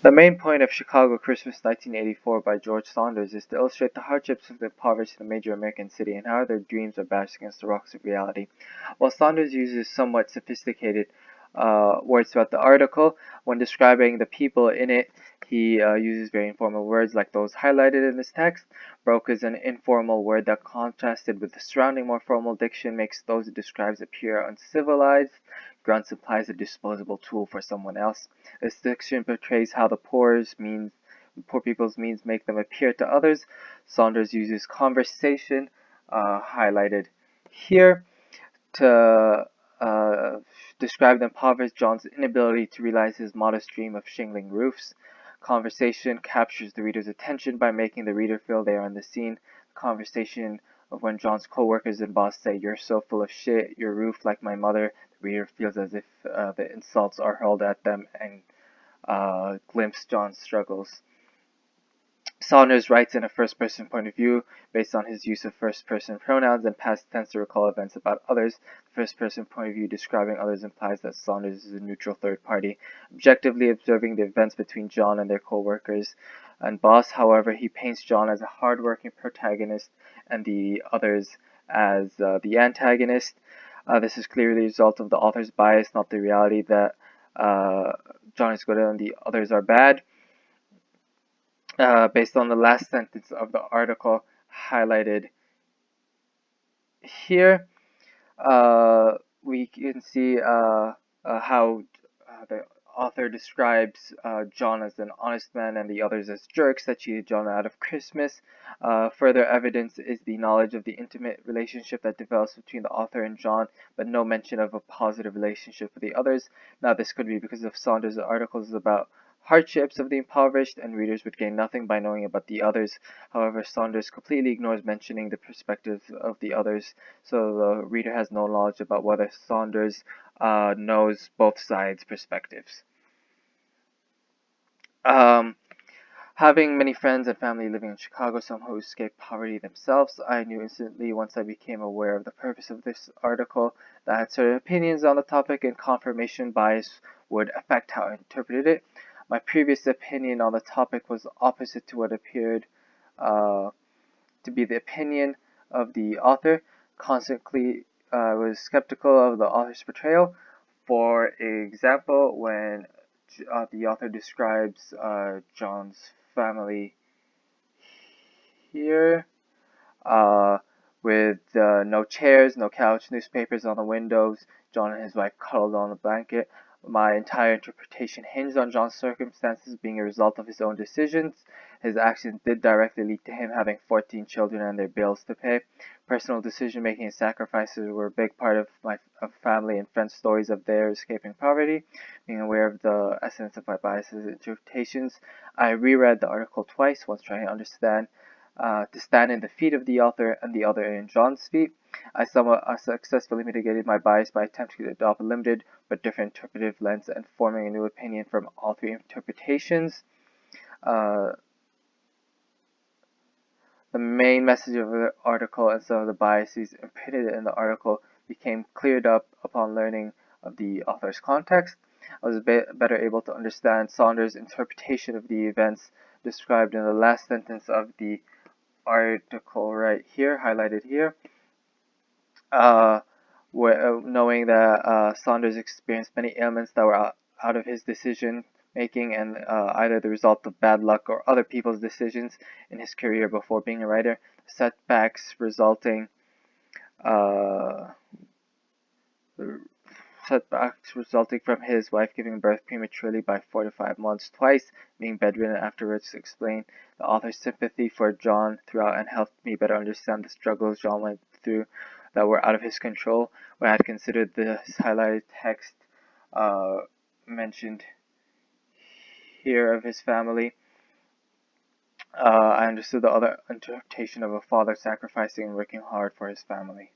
The main point of Chicago Christmas 1984 by George Saunders is to illustrate the hardships of the impoverished in a major American city and how their dreams are bashed against the rocks of reality. While Saunders uses somewhat sophisticated words throughout the article, when describing the people in it, he uses very informal words like those highlighted in this text. Broke is an informal word that, contrasted with the surrounding more formal diction, makes those it describes appear uncivilized. Grunt supplies a disposable tool for someone else. This diction portrays how the poor people's means make them appear to others. Saunders uses conversation, highlighted here, to describe the impoverished John's inability to realize his modest dream of shingling roofs. Conversation captures the reader's attention by making the reader feel they are in the scene. Conversation of when John's co-workers and boss say, "You're so full of shit, your roof like my mother," the reader feels as if the insults are hurled at them and glimpse John's struggles. Saunders writes in a first-person point of view based on his use of first-person pronouns and past tense to recall events about others. The first-person point of view describing others implies that Saunders is a neutral third party, objectively observing the events between John and their co-workers and boss. However, he paints John as a hard-working protagonist and the others as the antagonist. This is clearly the result of the author's bias, not the reality that John is good and the others are bad. Based on the last sentence of the article highlighted here, we can see how the author describes John as an honest man and the others as jerks that cheated John out of Christmas. Further evidence is the knowledge of the intimate relationship that develops between the author and John, but no mention of a positive relationship with the others. Now, this could be because of Saunders' articles about hardships of the impoverished, and readers would gain nothing by knowing about the others. However, Saunders completely ignores mentioning the perspectives of the others, so the reader has no knowledge about whether Saunders knows both sides' perspectives. Having many friends and family living in Chicago, some who escaped poverty themselves, I knew instantly once I became aware of the purpose of this article that I had certain opinions on the topic, and confirmation bias would affect how I interpreted it. My previous opinion on the topic was opposite to what appeared to be the opinion of the author. Consequently, I was skeptical of the author's portrayal. For example, when the author describes John's family here, with no chairs, no couch, newspapers on the windows, John and his wife cuddled on a blanket. My entire interpretation hinged on John's circumstances being a result of his own decisions. His actions did directly lead to him having 14 children and their bills to pay. Personal decision-making and sacrifices were a big part of my family and friends' stories of their escaping poverty. Being aware of the essence of my biases and interpretations, I reread the article twice, once trying to understand to stand in the feet of the author and the other in John's feet. I somewhat successfully mitigated my bias by attempting to adopt a limited but different interpretive lens and forming a new opinion from all three interpretations. The main message of the article and some of the biases imprinted in the article became cleared up upon learning of the author's context. I was better able to understand Saunders' interpretation of the events described in the last sentence of the article right here, highlighted here. Knowing that Saunders experienced many ailments that were out of his decision making and either the result of bad luck or other people's decisions in his career before being a writer, setbacks resulting from his wife giving birth prematurely by 4 to 5 months twice, being bedridden afterwards, explained the author's sympathy for John throughout and helped me better understand the struggles John went through that were out of his control. When I had considered this highlighted text mentioned here of his family, I understood the other interpretation of a father sacrificing and working hard for his family.